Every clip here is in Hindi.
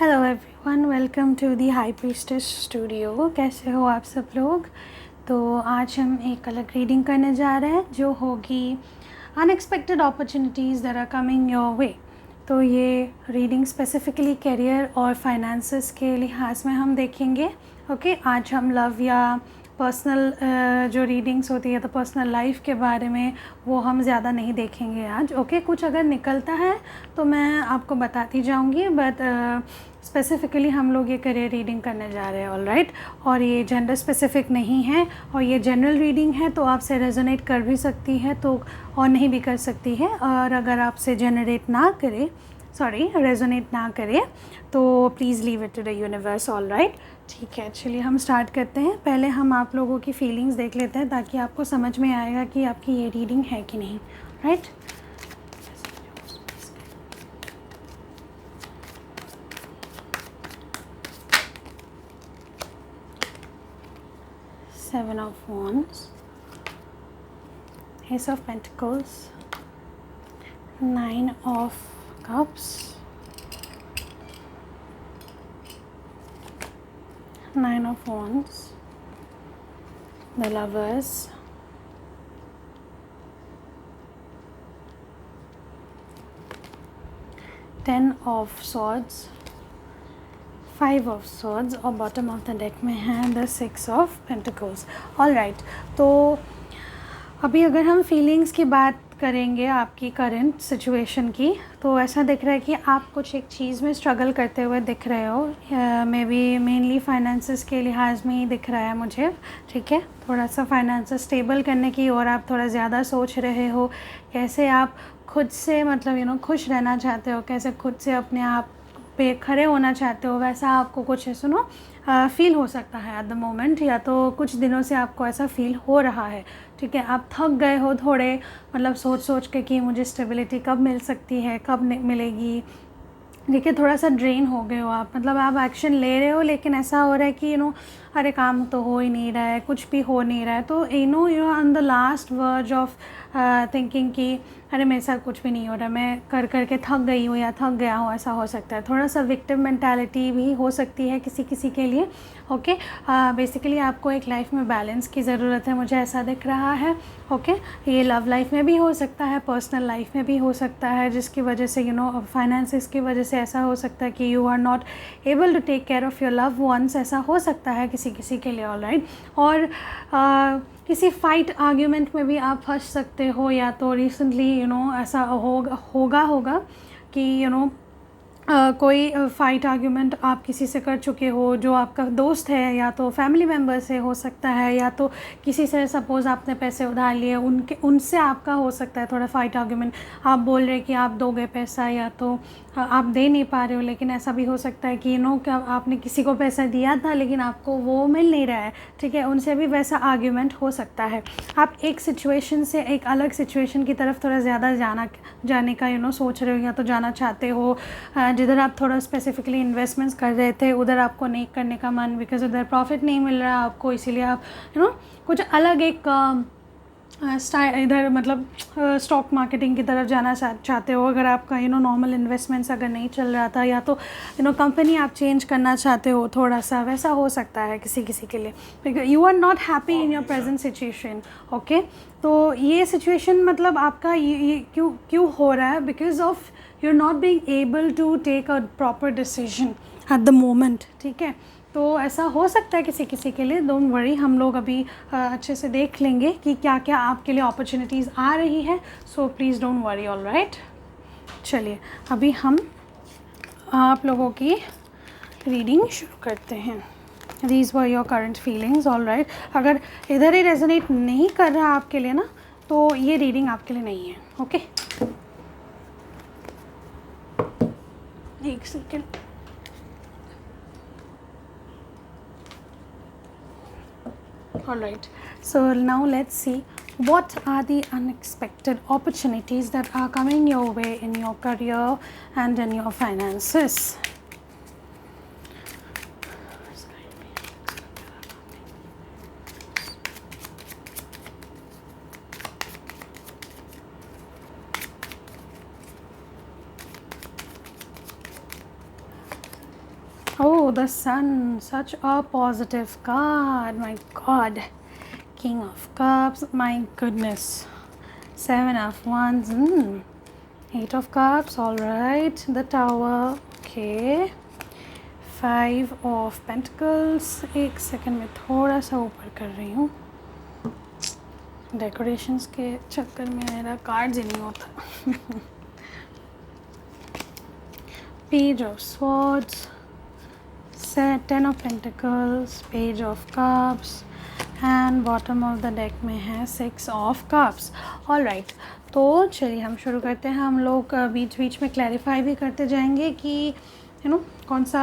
Hello everyone, welcome to the high priestess studio. कैसे हो आप सब लोग। तो आज हम एक अलग रीडिंग करने जा रहे हैं जो होगी unexpected opportunities that are coming your way. तो ये रीडिंग स्पेसिफिकली करियर और फाइनेंसेस के लिहाज में हम देखेंगे। ओके, आज हम लव या पर्सनल जो रीडिंग्स होती है तो पर्सनल लाइफ के बारे में वो हम ज़्यादा नहीं देखेंगे आज। ओके, कुछ अगर निकलता है तो मैं आपको बताती जाऊंगी, बट स्पेसिफ़िकली हम लोग ये करियर रीडिंग करने जा रहे हैं। ऑल राइट, और ये जेंडर स्पेसिफ़िक नहीं है और ये जनरल रीडिंग है, तो आपसे रेजोनेट कर भी सकती है तो और नहीं भी कर सकती है। और अगर आपसे रेजोनेट ना करे तो please leave it to the universe. All right, ठीक है, चलिए हम स्टार्ट करते हैं। पहले हम आप लोगों की फीलिंग्स देख लेते हैं ताकि आपको समझ में आएगा कि आपकी ये रीडिंग है कि नहीं। Right, Seven of Wands, Ace of Pentacles, Nine of Cups, Nine of Wands, the Lovers, Ten of Swords, five of swords और बॉटम ऑफ द डेक में है the six of pentacles. All right, तो अभी अगर हम फीलिंग्स की बात करेंगे आपकी करंट सिचुएशन की, तो ऐसा दिख रहा है कि आप कुछ एक चीज़ में स्ट्रगल करते हुए दिख रहे हो। मे बी मेनली फाइनेंसेस के लिहाज में ही दिख रहा है मुझे। ठीक है, थोड़ा सा फाइनेंसेस स्टेबल करने की और आप थोड़ा ज़्यादा सोच रहे हो, कैसे आप खुद से मतलब खुश रहना चाहते हो, कैसे खुद से अपने आप पे खड़े होना चाहते हो, वैसा आपको कुछ फील हो सकता है एट द मोमेंट, या तो कुछ दिनों से आपको ऐसा फील हो रहा है। ठीक है, आप थक गए हो थोड़े, मतलब सोच के कि मुझे स्टेबिलिटी कब मिल सकती है, कब मिलेगी। देखिए, थोड़ा सा ड्रेन हो गए हो आप, मतलब आप एक्शन ले रहे हो लेकिन ऐसा हो रहा है कि अरे काम तो हो ही नहीं रहा है, कुछ भी हो नहीं रहा है। तो you on the last verge of thinking कि अरे मेरे साथ कुछ भी नहीं हो रहा, मैं कर के थक गई हूँ या थक गया हूँ, ऐसा हो सकता है। थोड़ा सा विक्टिम मेंटालिटी भी हो सकती है किसी के लिए। ओके, बेसिकली आपको एक लाइफ में बैलेंस की ज़रूरत है, मुझे ऐसा दिख रहा है। ओके, ये लव लाइफ में भी हो सकता है, पर्सनल लाइफ में भी हो सकता है, जिसकी वजह से फाइनेंसेस की वजह से ऐसा हो सकता है कि you are not able to take care of your love ones, ऐसा हो सकता है किसी के लिए। ऑल राइट, और किसी फाइट आर्ग्यूमेंट में भी आप फंस सकते हो, या तो रिसेंटली ऐसा होगा कि कोई फाइट आर्ग्यूमेंट आप किसी से कर चुके हो, जो आपका दोस्त है या तो फैमिली मेम्बर से हो सकता है, या तो किसी से सपोज़ आपने पैसे उधार लिए उनसे आपका हो सकता है थोड़ा फाइट आर्ग्यूमेंट। आप बोल रहे कि आप दोगे पैसा, या तो आप दे नहीं पा रहे हो, लेकिन ऐसा भी हो सकता है कि क्या आपने किसी को पैसा दिया था लेकिन आपको वो मिल नहीं रहा है। ठीक है, उनसे भी वैसा आर्ग्यूमेंट हो सकता है। आप एक सिचुएशन से एक अलग सिचुएशन की तरफ थोड़ा ज़्यादा जाने का सोच रहे हो, या तो जाना चाहते हो जिधर आप थोड़ा स्पेसिफिकली इन्वेस्टमेंट्स कर रहे थे उधर आपको नहीं करने का मन, बिकॉज उधर प्रॉफिट नहीं मिल रहा आपको, इसीलिए आप कुछ अलग एक इधर मतलब स्टॉक मार्केटिंग की तरफ जाना चाहते हो। अगर आपका नॉर्मल इन्वेस्टमेंट्स अगर नहीं चल रहा था, या तो कंपनी आप चेंज करना चाहते हो, थोड़ा सा वैसा हो सकता है किसी के लिए, because you are not happy in your present situation. Okay, तो ये सिचुएशन मतलब आपका ये क्यों हो रहा है, because of you are not being able to take a proper decision at the moment. ठीक है, तो ऐसा हो सकता है किसी के लिए। डोंट वरी, हम लोग अभी अच्छे से देख लेंगे कि क्या क्या आपके लिए अपॉर्चुनिटीज़ आ रही है। So please don't worry. All right, चलिए अभी हम आप लोगों की रीडिंग शुरू करते हैं। These were your current feelings. All right, अगर इधर ही रेजोनेट नहीं कर रहा आपके लिए ना, तो ये रीडिंग आपके लिए नहीं है। ओके, एक second. Alright, so now let's see what are the unexpected opportunities that are coming your way in your career and in your finances. Oh, the sun, such a positive card. My God. King of Cups, my goodness. 7 of Wands, 8 of Cups, alright. The Tower, okay. 5 of Pentacles. एक सेकंड में थोड़ा सा ऊपर कर रही हूँ, डेकोरेशंस के चक्कर में मेरा कार्ड्स ही नहीं होता. Page of Swords, 10 of Pentacles, Page of Cups and bottom of the deck में है 6 ऑफ कप्स. ऑलराइट, तो चलिए हम शुरू करते हैं. हम लोग बीच बीच में क्लैरिफाई भी करते जाएंगे कि कौन सा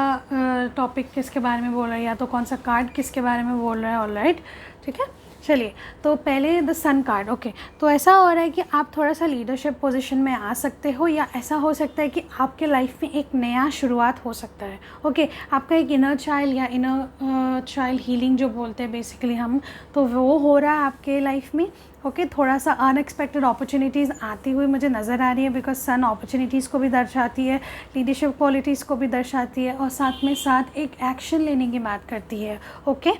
टॉपिक किसके बारे में बोल रहा है या तो कौन सा कार्ड किसके बारे में बोल रहा है. ऑलराइट, ठीक है. चलिए, तो पहले द सन कार्ड. ओके, तो ऐसा हो रहा है कि आप थोड़ा सा लीडरशिप पोजीशन में आ सकते हो, या ऐसा हो सकता है कि आपके लाइफ में एक नया शुरुआत हो सकता है. ओके, आपका एक इनर चाइल्ड या इनर चाइल्ड हीलिंग जो बोलते हैं बेसिकली हम, तो वो हो रहा है आपके लाइफ में. ओके, थोड़ा सा अनएक्सपेक्टेड अपॉर्चुनिटीज़ आती हुई मुझे नज़र आ रही है, बिकॉज सन अपॉर्चुनिटीज़ को भी दर्शाती है, लीडरशिप क्वालिटीज़ को भी दर्शाती है, और साथ में साथ एक एक्शन लेने की बात करती है. ओके,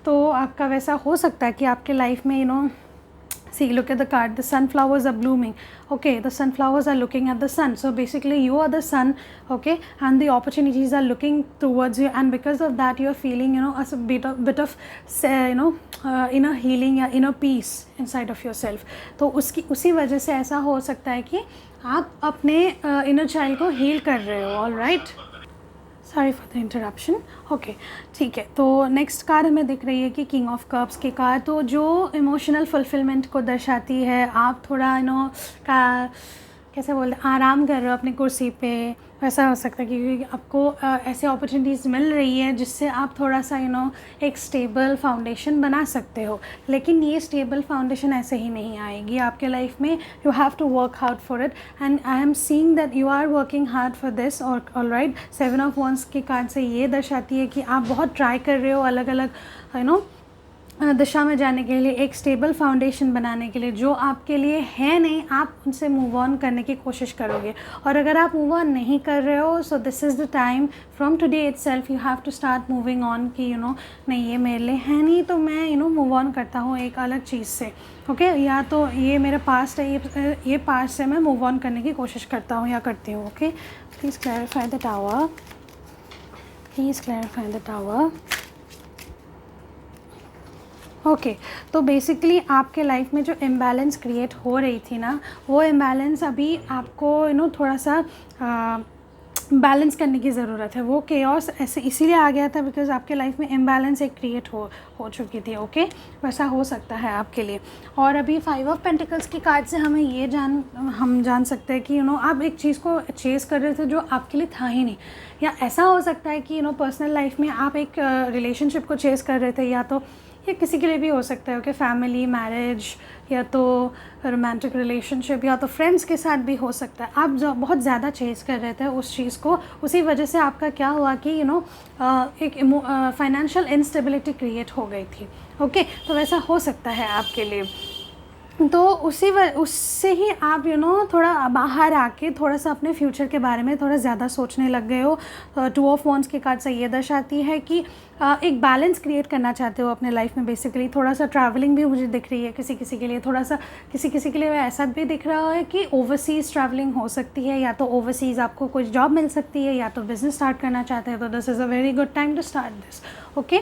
तो आपका वैसा हो सकता है कि आपके लाइफ में see, look at the card, the sunflowers are blooming. Okay, the sunflowers are looking at the sun, so basically you are the sun. Okay, and the opportunities are looking towards you, and because of that you are feeling a bit of inner healing या inner peace inside of yourself. तो उसी वजह से ऐसा हो सकता है कि आप अपने inner child को heal कर रहे हो. all right, sorry for the interruption. Okay, ठीक है. तो नेक्स्ट कार्ड हमें दिख रही है कि किंग ऑफ कप्स की कार्ड, तो जो इमोशनल फुलफिलमेंट को दर्शाती है. आप थोड़ा कैसे बोलते हैं, आराम कर रहे हो अपनी कुर्सी पे, वैसा हो सकता है क्योंकि आपको ऐसे अपॉर्चुनिटीज़ मिल रही है जिससे आप थोड़ा सा एक स्टेबल फाउंडेशन बना सकते हो. लेकिन ये स्टेबल फाउंडेशन ऐसे ही नहीं आएगी आपके लाइफ में. You have to work hard for it, and I am seeing that you are working hard for this. और ऑलराइट, 7 ऑफ वॉन्ड्स की कार्ड से ये दर्शाती है कि आप बहुत ट्राई कर रहे हो अलग अलग दिशा में जाने के लिए, एक स्टेबल फाउंडेशन बनाने के लिए. जो आपके लिए है नहीं, आप उनसे मूव ऑन करने की कोशिश करोगे. और अगर आप मूव ऑन नहीं कर रहे हो, so this is the time from today itself you have to start moving on कि नहीं, ये मेरे लिए है नहीं, तो मैं मूव ऑन करता हूँ एक अलग चीज़ से. ओके, या तो ये मेरा पास्ट है, ये पास्ट से मैं मूव ऑन करने की कोशिश करता हूँ या करती हूँ. Okay, please clarify the tower, please clarify the tower. Okay, तो बेसिकली आपके लाइफ में जो इम्बैलेंस क्रिएट हो रही थी ना, वो इम्बैलेंस अभी आपको थोड़ा सा बैलेंस करने की ज़रूरत है. वो केओस ऐसे इसीलिए आ गया था बिकॉज आपके लाइफ में इम्बैलेंस एक क्रिएट हो चुकी थी. ओके, वैसा हो सकता है आपके लिए. और अभी 5 ऑफ पेंटिकल्स की कार्ड से हमें ये हम जान सकते हैं कि आप एक चीज़ को चेस कर रहे थे जो आपके लिए था ही नहीं. या ऐसा हो सकता है कि पर्सनल लाइफ में आप एक रिलेशनशिप को चेस कर रहे थे, या तो ये किसी के लिए भी हो सकता है. ओके, फैमिली, मैरिज, या तो रोमांटिक रिलेशनशिप, या तो फ्रेंड्स के साथ भी हो सकता है. आप जो बहुत ज़्यादा चेस कर रहे थे उस चीज़ को, उसी वजह से आपका क्या हुआ कि एक फाइनेंशियल इंस्टेबिलिटी क्रिएट हो गई थी. ओके, तो वैसा हो सकता है आपके लिए. तो उससे ही आप थोड़ा बाहर आके थोड़ा सा अपने फ्यूचर के बारे में थोड़ा ज़्यादा सोचने लग गए हो. 2 ऑफ वॉन्ड्स की कार्ड से ये दर्शाती है कि एक बैलेंस क्रिएट करना चाहते हो अपने लाइफ में. बेसिकली थोड़ा सा ट्रैवलिंग भी मुझे दिख रही है किसी के लिए. थोड़ा सा किसी के लिए ऐसा भी दिख रहा है कि ओवरसीज़ ट्रैवलिंग हो सकती है, या तो ओवरसीज़ आपको कोई जॉब मिल सकती है, या तो बिज़नेस स्टार्ट करना चाहते हैं. तो this is a very good time to start this. Okay,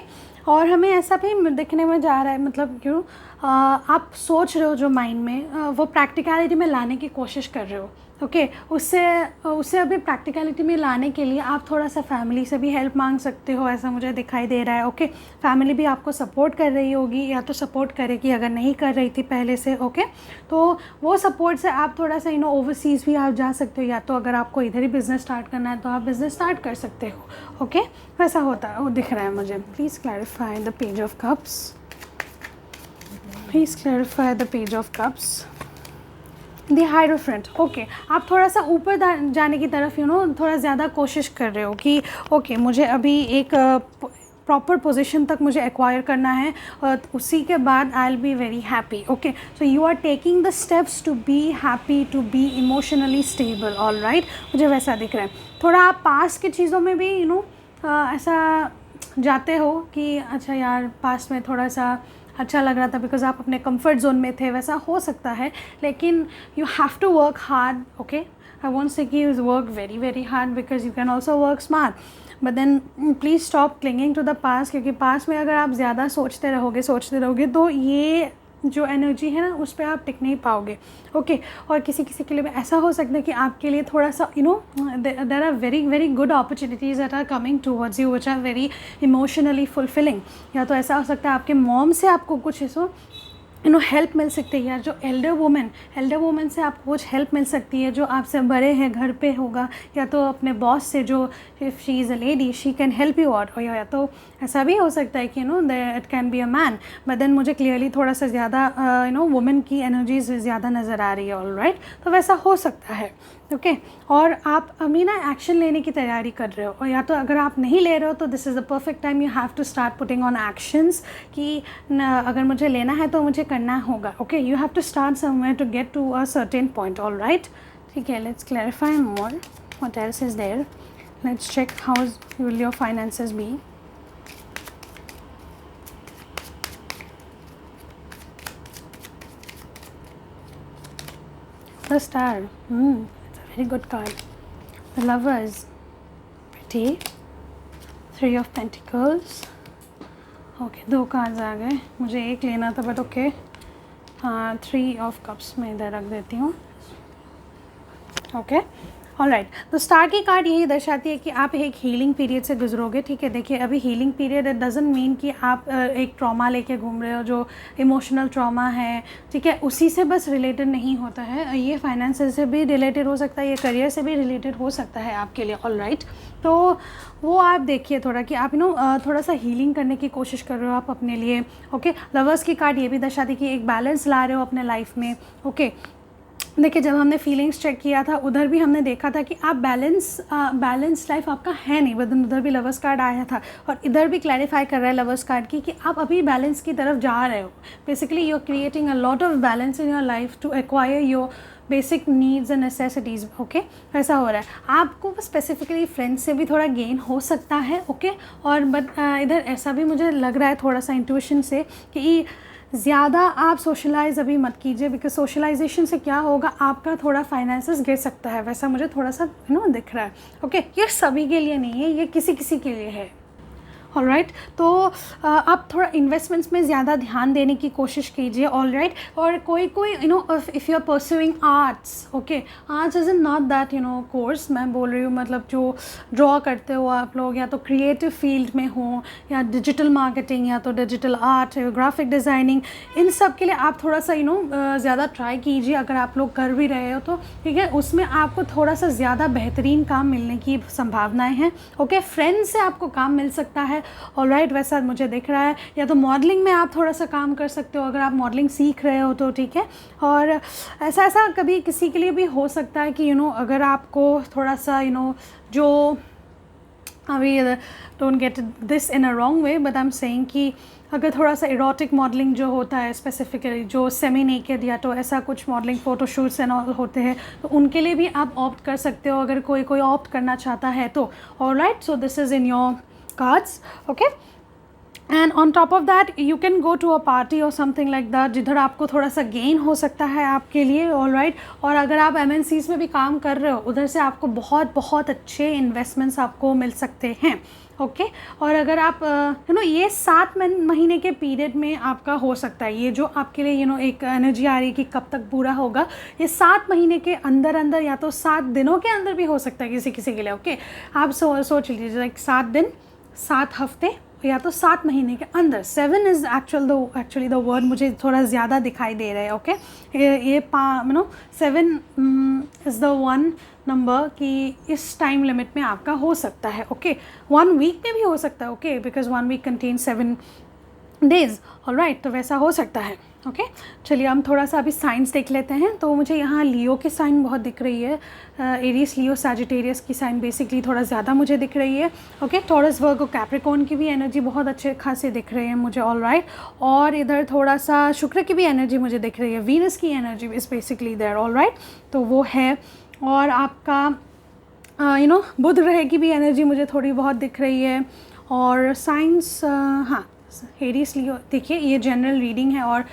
और हमें ऐसा भी दिखने में जा रहा है, मतलब क्यों आप सोच रहे हो जो माइंड में, वो प्रैक्टिकलिटी में लाने की कोशिश कर रहे हो. ओके, उससे अभी प्रैक्टिकलिटी में लाने के लिए आप थोड़ा सा फैमिली से भी हेल्प मांग सकते हो, ऐसा मुझे दिखाई दे रहा है. ओके, फैमिली भी आपको सपोर्ट कर रही होगी, या तो सपोर्ट करेगी अगर नहीं कर रही थी पहले से. ओके, तो वो सपोर्ट से आप थोड़ा सा ओवरसीज़ भी आप जा सकते हो, या तो अगर आपको इधर ही बिज़नेस स्टार्ट करना है तो आप बिज़नेस स्टार्ट कर सकते हो. ओके, वैसा होता है, वो दिख रहा है मुझे. Please clarify the page of cups, please clarify the page of cups. The hierophant. Okay, आप थोड़ा सा ऊपर जाने की तरफ थोड़ा ज़्यादा कोशिश कर रहे हो कि ओके, मुझे अभी एक प्रॉपर पोजीशन तक मुझे एक्वायर करना है, और उसी के बाद I will be very happy. Okay, so you are taking the steps to be happy, to be emotionally stable. All right, मुझे वैसा दिख रहा है. थोड़ा आप पास की चीज़ों में भी ऐसा जाते हो कि अच्छा यार पास्ट में थोड़ा सा अच्छा लग रहा था बिकॉज आप अपने कंफर्ट जोन में थे, वैसा हो सकता है, लेकिन you have to work hard. Okay, I won't say कि you work very very hard because you can also work smart, but then please stop clinging to the past, क्योंकि पास्ट में अगर आप ज़्यादा सोचते रहोगे तो ये जो एनर्जी है ना उस पर आप टिक नहीं पाओगे. ओके, और किसी किसी के लिए भी ऐसा हो सकता है कि आपके लिए थोड़ा सा there are very very good opportunities that are coming towards you which are very emotionally fulfilling. या तो ऐसा हो सकता है आपके मॉम से आपको कुछ ऐसा हेल्प मिल सकती है, या जो एल्डर वुमेन से आपको कुछ हेल्प मिल सकती है जो आपसे बड़े हैं, घर पे होगा, या तो अपने बॉस से जो if she is a lady she can help you out, या तो ऐसा भी हो सकता है कि it can be a man, but then मुझे क्लियरली थोड़ा सा ज़्यादा वुमेन की एनर्जीज ज़्यादा नज़र आ रही है. ऑल राइट, तो वैसा हो सकता है. ओके, और आप अभी ना एक्शन लेने की तैयारी कर रहे हो, और या तो अगर आप नहीं ले रहे हो तो this is the perfect time you have to start putting on actions कि अगर मुझे लेना है तो मुझे करना होगा. Okay, you have to start somewhere to get to a certain point. All right, ठीक है, let's clarify more what else is there. Let's check how will your finances be. The Star, it's a very good card. The Lovers, pretty. 3 of Pentacles. Okay, 2 cards आ गए, मुझे एक लेना था बट ओके. हाँ, 3 of Cups मैं इधर रख देती हूँ. ओके, ऑलराइट, तो स्टार की कार्ड यही दर्शाती है कि आप एक हीलिंग पीरियड से गुजरोगे. ठीक है, देखिए अभी healing period it doesn't mean कि आप एक ट्रॉमा लेके घूम रहे हो जो इमोशनल ट्रॉमा है. ठीक है, उसी से बस रिलेटेड नहीं होता है, ये फाइनेंस से भी रिलेटेड हो सकता है, ये करियर से भी रिलेटेड हो सकता है आपके लिए. ऑलराइट, तो वो आप देखिए थोड़ा कि आप थोड़ा सा हीलिंग करने की कोशिश कर रहे हो आप अपने लिए. ओके, लवर्स की कार्ड ये भी दर्शाती है कि एक बैलेंस ला रहे हो अपने लाइफ में. ओके, देखिए जब हमने फीलिंग्स चेक किया था उधर भी हमने देखा था कि आप बैलेंस लाइफ आपका है नहीं, बट उधर भी लवर्स कार्ड आया था, और इधर भी क्लैरिफाई कर रहा है लवर्स कार्ड की कि आप अभी बैलेंस की तरफ जा रहे हो. Basically you are creating a lot of balance in your life to acquire your basic needs and necessities. Okay, ऐसा हो रहा है. आपको स्पेसिफिकली फ्रेंड्स से भी थोड़ा गेन हो सकता है. ओके, और बट इधर ऐसा भी मुझे लग रहा है थोड़ा सा इंट्यूशन से कि ज़्यादा आप सोशलाइज़ अभी मत कीजिए, बिकॉज सोशलाइजेशन से क्या होगा, आपका थोड़ा फाइनेंसेस गिर सकता है. वैसा मुझे थोड़ा सा दिख रहा है. ओके, ये सभी के लिए नहीं है, ये किसी किसी के लिए है. ऑलराइट, तो आप थोड़ा इन्वेस्टमेंट्स में ज़्यादा ध्यान देने की कोशिश कीजिए. ऑलराइट, और कोई if you are pursuing arts, okay, arts is not that course मैं बोल रही हूँ, मतलब जो ड्रॉ करते हो आप लोग, या तो क्रिएटिव फील्ड में हो, या डिजिटल मार्केटिंग, या तो डिजिटल आर्ट, ग्राफिक डिज़ाइनिंग, इन सब के लिए आप थोड़ा सा ज़्यादा ट्राई कीजिए. अगर आप लोग कर भी रहे हो तो ठीक है, उसमें आपको थोड़ा सा ज़्यादा बेहतरीन काम मिलने की संभावनाएँ हैं. ओके, फ्रेंड्स से आपको काम मिल सकता है. ऑलराइट, वैसा मुझे दिख रहा है. या तो मॉडलिंग में आप थोड़ा सा काम कर सकते हो अगर आप मॉडलिंग सीख रहे हो तो. ठीक है, और ऐसा कभी किसी के लिए भी हो सकता है कि अगर आपको थोड़ा सा जो अभी don't get this in a wrong way, but I am saying कि अगर थोड़ा सा इरोटिक मॉडलिंग जो होता है स्पेसिफिकली जो सेमी नेकेड या तो ऐसा कुछ मॉडलिंग फ़ोटोशूट्स एंड ऑल होते हैं, तो उनके लिए भी आप ऑप्ट कर सकते हो अगर कोई ऑप्ट करना चाहता है तो. Alright, so this is in your cards. Okay, and on top of that you can go to a party or something like that जिधर आपको थोड़ा सा गेन हो सकता है आपके लिए. ऑलराइट, और अगर आप MNCs में भी काम कर रहे हो उधर से आपको बहुत अच्छे इन्वेस्टमेंट्स आपको मिल सकते हैं. ओके, और अगर आप ये 7 महीने के पीरियड में आपका हो सकता है, ये जो आपके लिए एक एनर्जी आ रही है कि कब तक पूरा होगा, ये 7 महीने के अंदर या तो 7 दिनों के अंदर भी हो सकता है किसी किसी के लिए. ओके, आप सोच लीजिए लाइक 7 दिन, 7 हफ्ते, या तो 7 महीने के अंदर. 7 इज़ एक्चुअली द वर्ड मुझे थोड़ा ज़्यादा दिखाई दे रहा है. ओके, ये 7 इज़ द वन नंबर कि इस टाइम लिमिट में आपका हो सकता है. ओके, 1 वीक में भी हो सकता है. Okay, because 1 week contain 7 days. Alright, तो वैसा हो सकता है. ओके, चलिए हम थोड़ा सा अभी साइंस देख लेते हैं. तो मुझे यहाँ लियो की साइन बहुत दिख रही है, एरीज, लियो, सैजिटेरियस की साइन बेसिकली थोड़ा ज़्यादा मुझे दिख रही है. ओके, टॉरस, वर्गो, कैप्रिकॉर्न की भी एनर्जी बहुत अच्छे खासे दिख रही है मुझे. ऑलराइट, और इधर थोड़ा सा शुक्र की भी एनर्जी मुझे दिख रही है, वीनस की energy is basically there. Alright, तो वो है. और आपका बुध ग्रह की भी एनर्जी मुझे थोड़ी बहुत दिख रही है। और साइंस, हाँ, एरीज लियो, देखिए ये जनरल रीडिंग है और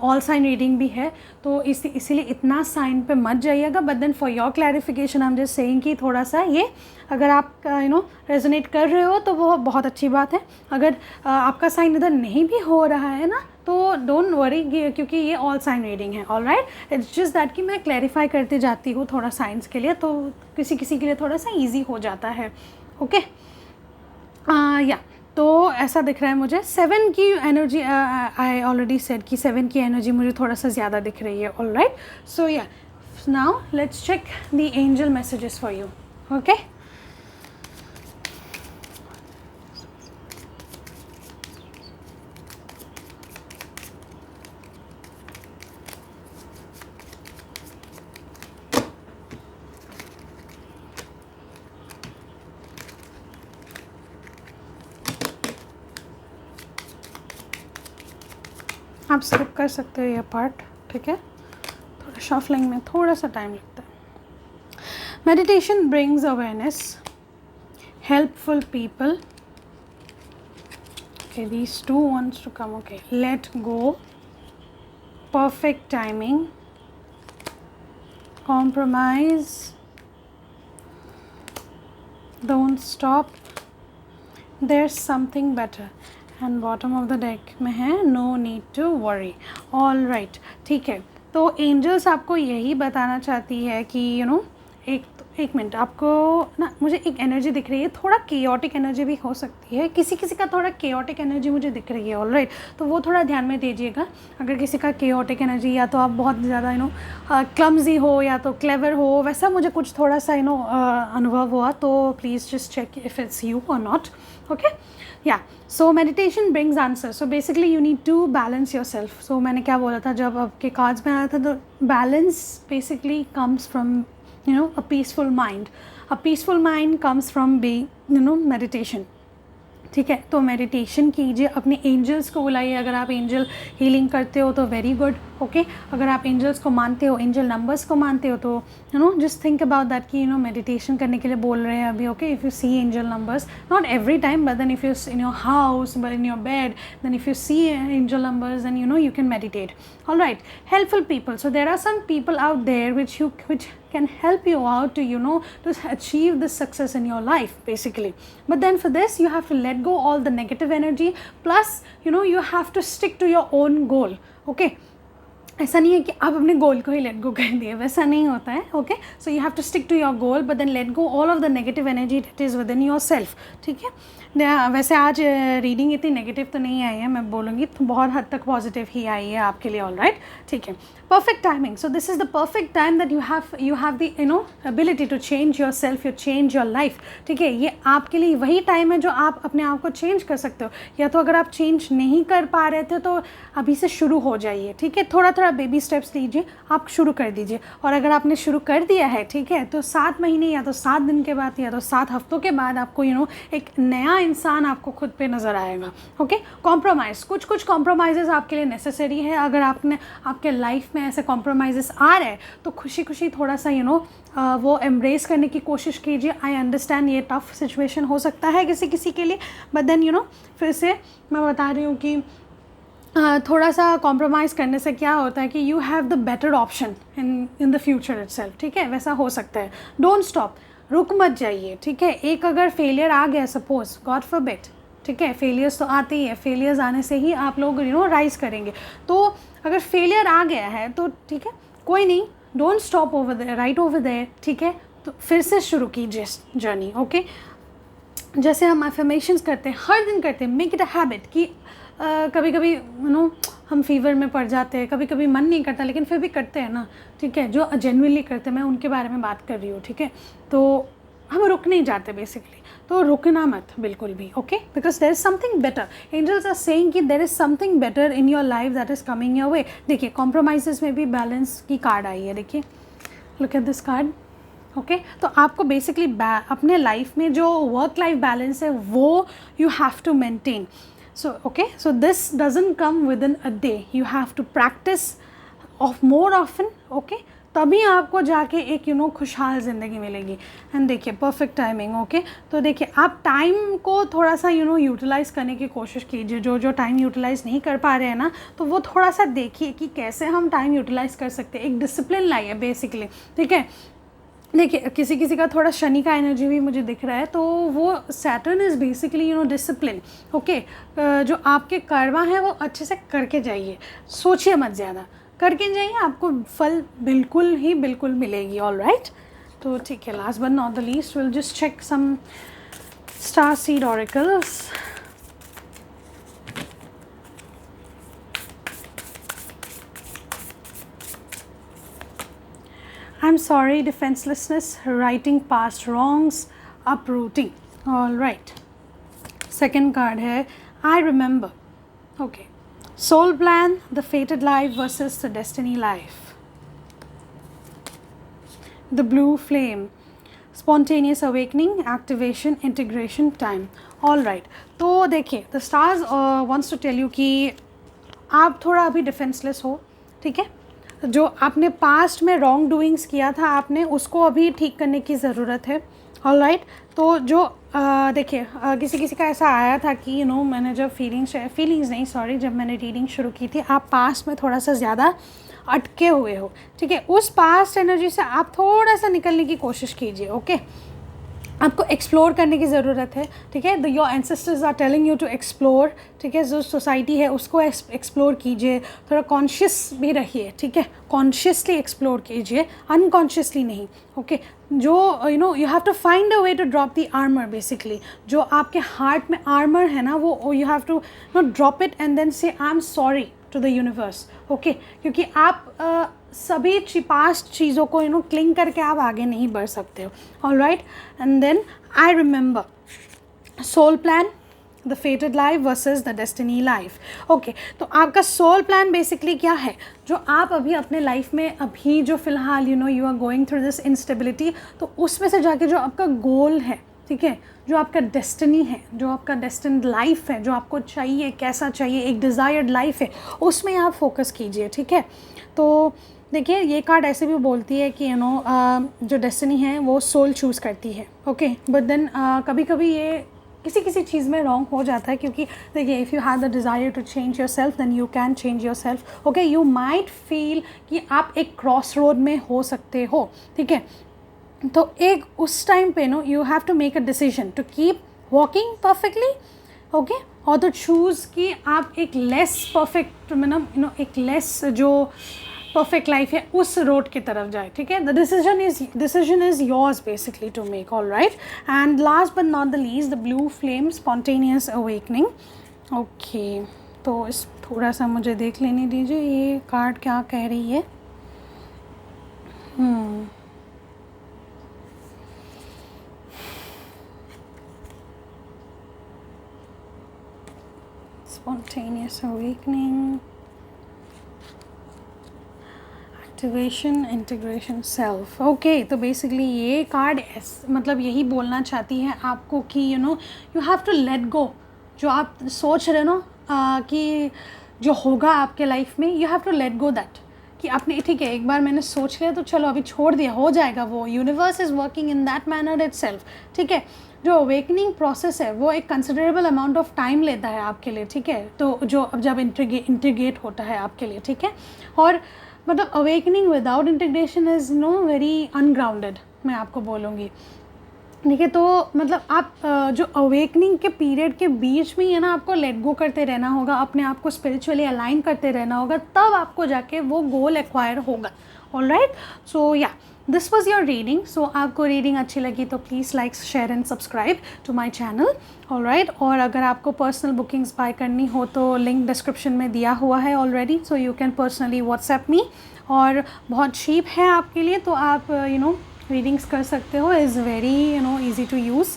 ऑल साइन रीडिंग भी है, तो इसीलिए इतना साइन पे मत जाइएगा। But then for your clarification I am just saying कि थोड़ा सा ये अगर आप रेजोनेट कर रहे हो तो वो बहुत अच्छी बात है। अगर आपका साइन इधर नहीं भी हो रहा है ना, तो डोंट वरी, क्योंकि ये ऑल साइन रीडिंग है। All right, it's just that कि मैं क्लैरिफाई करते जाती हूँ थोड़ा साइंस के लिए, तो किसी किसी के लिए थोड़ा सा ईजी हो जाता है। ओके, या तो ऐसा दिख रहा है मुझे 7 की एनर्जी, आई ऑलरेडी सेड कि 7 की एनर्जी मुझे थोड़ा सा ज़्यादा दिख रही है। All right, so yeah now let's check the angel messages for you. Okay, आप स्किप कर सकते हो ये पार्ट, ठीक है, थोड़ा शफलिंग में थोड़ा सा टाइम लगता है। Meditation brings awareness, helpful people, okay, these two wants to come, okay, let go, perfect timing, compromise, don't stop, there's something better, and bottom of the deck में है no need to worry. All right, ठीक है, तो एंजल्स आपको यही बताना चाहती है कि एक मिनट, आपको ना मुझे एक एनर्जी दिख रही है, थोड़ा केओटिक एनर्जी भी हो सकती है, किसी किसी का थोड़ा केओटिक एनर्जी मुझे दिख रही है। ऑल राइट, तो वो थोड़ा ध्यान में दीजिएगा। अगर किसी का केओटिक एनर्जी, या तो आप बहुत ज़्यादा क्लमजी हो या तो क्लेवर हो, वैसा मुझे कुछ थोड़ा सा अनुभव हुआ, तो please just check if it's you और नॉट। ओके, या so meditation brings answer, so basically you need to balance yourself. सो मैंने क्या बोला था जब आपके कार्ड्स में आया था, तो balance basically comes from a peaceful mind. A peaceful mind comes from being meditation. ठीक है, तो मेडिटेशन कीजिए, अपने एंजल्स को बुलाइए। अगर आप एंजल हीलिंग करते हो तो वेरी गुड। ओके, अगर आप एंजल्स को मानते हो, एंजल नंबर्स को मानते हो, तो जस्ट थिंक अबाउट दैट कि मेडिटेशन करने के लिए बोल रहे हैं अभी। Okay, if you see angel numbers, not every time, but then if you in your house, but in your bed, then if you see angel numbers, then you can meditate. All right, helpful people, so there are some people out there which can help you out to to achieve this success in your life basically. But then for this you have to let go all the negative energy, plus you have to stick to your own goal. Okay, ऐसा नहीं है कि आप अपने गोल को ही लेट गो कर दिए, वैसा नहीं होता है। Okay, so you have to stick to your goal, but then let go all of the negative energy that is with in your self. ठीक है, वैसे आज रीडिंग इतनी नेगेटिव तो नहीं आई है, मैं बोलूँगी तो बहुत हद तक पॉजिटिव ही आई है आपके लिए। ऑल राइट, ठीक है, perfect timing. So this is the perfect time that you have the ability to change yourself, you change your life. ठीक है, ये आपके लिए वही टाइम है जो आप अपने आप को चेंज कर सकते हो। या तो अगर आप चेंज नहीं कर पा रहे थे तो अभी से शुरू हो जाइए। ठीक है, थोड़ा थोड़ा बेबी स्टेप्स लीजिए, आप शुरू कर दीजिए। और अगर आपने शुरू कर दिया है, ठीक है, तो 7 महीने या तो 7 दिन के बाद या तो 7 हफ्तों के बाद आपको एक नया इंसान आपको खुद पे नज़र आएगा। ओके, कॉम्प्रोमाइज़, कुछ कॉम्प्रोमाइज़ आपके लिए नेसेसरी है। अगर आपके लाइफ में ऐसे कॉम्प्रोमाइज़ आ रहे हैं तो खुशी खुशी थोड़ा सा वो एम्ब्रेस करने की कोशिश कीजिए। आई अंडरस्टैंड ये टफ सिचुएशन हो सकता है किसी के लिए, बट देन फिर से मैं बता रही हूँ कि थोड़ा सा कॉम्प्रोमाइज़ करने से क्या होता है कि you have the better option in the future itself. ठीक है, वैसा हो सकता है। डोंट स्टॉप, रुक मत जाइए। ठीक है, एक अगर फेलियर आ गया, सपोज गॉड फॉरबिड, ठीक है, फेलियर्स तो आते ही है, फेलियर्स आने से ही आप लोग राइज करेंगे। तो अगर फेलियर आ गया है तो ठीक है, कोई नहीं, don't stop over there, right over there. ठीक है, तो फिर से शुरू कीजिए जर्नी। ओके, जैसे हम अफर्मेशंस करते हैं, हर दिन करते हैं, मेक इट अ हैबिट कि कभी कभी हम फीवर में पड़ जाते हैं, कभी कभी मन नहीं करता, लेकिन फिर भी करते हैं ना। ठीक है, जो जेन्युइनली करते हैं, मैं उनके बारे में बात कर रही हूँ। ठीक है, तो हम रुक नहीं जाते बेसिकली, तो रुकना मत बिल्कुल भी। Okay, because there is something better. Angels are saying कि there is something better in your life that is coming your way. देखिए, कॉम्प्रोमाइज़ में भी बैलेंस की कार्ड आई है, देखिए, look at this card. Okay, तो आपको बेसिकली अपने लाइफ में जो वर्क लाइफ बैलेंस है वो you have to maintain. So this doesn't come with in a day, you have to practice of more often. Okay, तभी आपको जाके एक खुशहाल ज़िंदगी मिलेगी। एंड देखिए परफेक्ट टाइमिंग। ओके, तो देखिए आप टाइम को थोड़ा सा यूटिलाइज़ करने की कोशिश कीजिए। जो टाइम यूटिलाइज़ नहीं कर पा रहे हैं ना, तो वो थोड़ा सा देखिए कि कैसे हम टाइम यूटिलाइज़ कर सकते हैं। एक डिसिप्लिन लाइए बेसिकली, ठीक है। देखिए किसी किसी का थोड़ा शनि का एनर्जी भी मुझे दिख रहा है, तो वो Saturn is basically discipline. Okay, जो आपके कर्मा है वो अच्छे से करके जाइए, सोचिए मत ज़्यादा, करके जाइए, आपको फल बिल्कुल मिलेगी। ऑल राइट, तो ठीक है, last but not the least will just check some star seed oracles. I'm sorry, defenselessness, righting past wrongs, uprooting. All right. Second card है I remember. Okay. Soul plan, the fated life versus the destiny life. The blue flame, spontaneous awakening, activation, integration, time. All right. तो देखिए the stars wants to tell you कि आप थोड़ा अभी डिफेंसलेस हो, ठीक है। जो आपने पास्ट में रॉन्ग डूइंग्स किया था, आपने उसको अभी ठीक करने की ज़रूरत है। ऑल राइट, तो जो देखिए किसी किसी का ऐसा आया था कि मैंने जब जब मैंने रीडिंग शुरू की थी, आप पास्ट में थोड़ा सा ज़्यादा अटके हुए हो, ठीक है। उस पास्ट एनर्जी से आप थोड़ा सा निकलने की कोशिश कीजिए। ओके, आपको एक्सप्लोर करने की ज़रूरत है, ठीक है। Your ancestors are telling you to explore, ठीक है। जो सोसाइटी है उसको एक्सप्लोर कीजिए, थोड़ा कॉन्शियस भी रहिए, ठीक है। कॉन्शियसली एक्सप्लोर कीजिए, अनकॉन्शियसली नहीं। ओके, जो you have to find a way to drop the armour basically. जो आपके हार्ट में आर्मर है ना, वो you have to drop it and then say I am sorry to the universe. Okay, क्योंकि आप सभी पास्ट चीज़ों को क्लिंग करके आप आगे नहीं बढ़ सकते हो। All right, and then I remember soul plan, the fated life versus the destiny life. Okay, तो आपका सोल प्लान बेसिकली क्या है, जो आप अभी अपने लाइफ में अभी जो फ़िलहाल you are going through this instability, तो उसमें से जाके जो आपका गोल है, ठीक है, जो आपका डेस्टिनी है, जो आपका डेस्टिन्ड लाइफ है, जो आपको चाहिए, कैसा चाहिए, एक डिज़ायर्ड लाइफ है, उसमें आप फोकस कीजिए, ठीक है। तो देखिए ये कार्ड ऐसे भी बोलती है कि जो डेस्टिनी है वो सोल चूज़ करती है। ओके, बट देन कभी कभी ये किसी किसी चीज़ में रॉन्ग हो जाता है, क्योंकि देखिए if you have the desire to change your self then you can change your self. Okay, you might feel कि आप एक क्रॉस रोड में हो सकते हो, ठीक है। तो एक उस टाइम पे you have to make a decision to keep walking perfectly, okay, और तो चूज़ कि आप एक लेस परफेक्ट एक लेस जो परफेक्ट लाइफ है उस रोड की तरफ जाए, ठीक है। The decision is yours basically to make. All right, and last but not the least the blue flame, spontaneous awakening. Okay, तो इस थोड़ा सा मुझे देख लेने दीजिए ये कार्ड क्या कह रही है। Spontaneous awakening, activation, integration, self. Okay, तो बेसिकली ये कार्ड मतलब यही बोलना चाहती है आपको कि you have to let go. जो आप सोच रहे हो ना कि जो होगा आपके लाइफ में, you have to let go that, कि आपने ठीक है एक बार मैंने सोच लिया तो चलो अभी छोड़ दिया, हो जाएगा वो। Universe is working in that manner itself, ठीक है। जो अवेकनिंग प्रोसेस है वो एक कंसिडरेबल अमाउंट ऑफ टाइम लेता है आपके लिए, ठीक है। तो जो जब इंटीग्रेट होता है आपके लिए, ठीक है। और मतलब awakening without integration is very ungrounded, मैं आपको बोलूँगी, ठीक है। तो मतलब आप जो अवेकनिंग के पीरियड के बीच में ना आपको लेट गो करते रहना होगा, अपने आप को स्पिरिचुअली अलाइन करते रहना होगा, तब आपको जाके वो गोल एक्वायर होगा। All right, so yeah this was your reading. So आपको रीडिंग अच्छी लगी तो please like, share and subscribe to my channel. All right, और अगर आपको पर्सनल बुकिंग्स बाय करनी हो तो लिंक डिस्क्रिप्शन में दिया हुआ है already, so you can personally WhatsApp me. और बहुत चीप है आपके लिए, तो आप रीडिंग्स कर सकते हो। Is very easy to use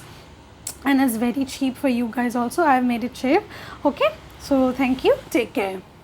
and is very cheap for you guys also. I have made it cheap. Okay, so thank you, take care.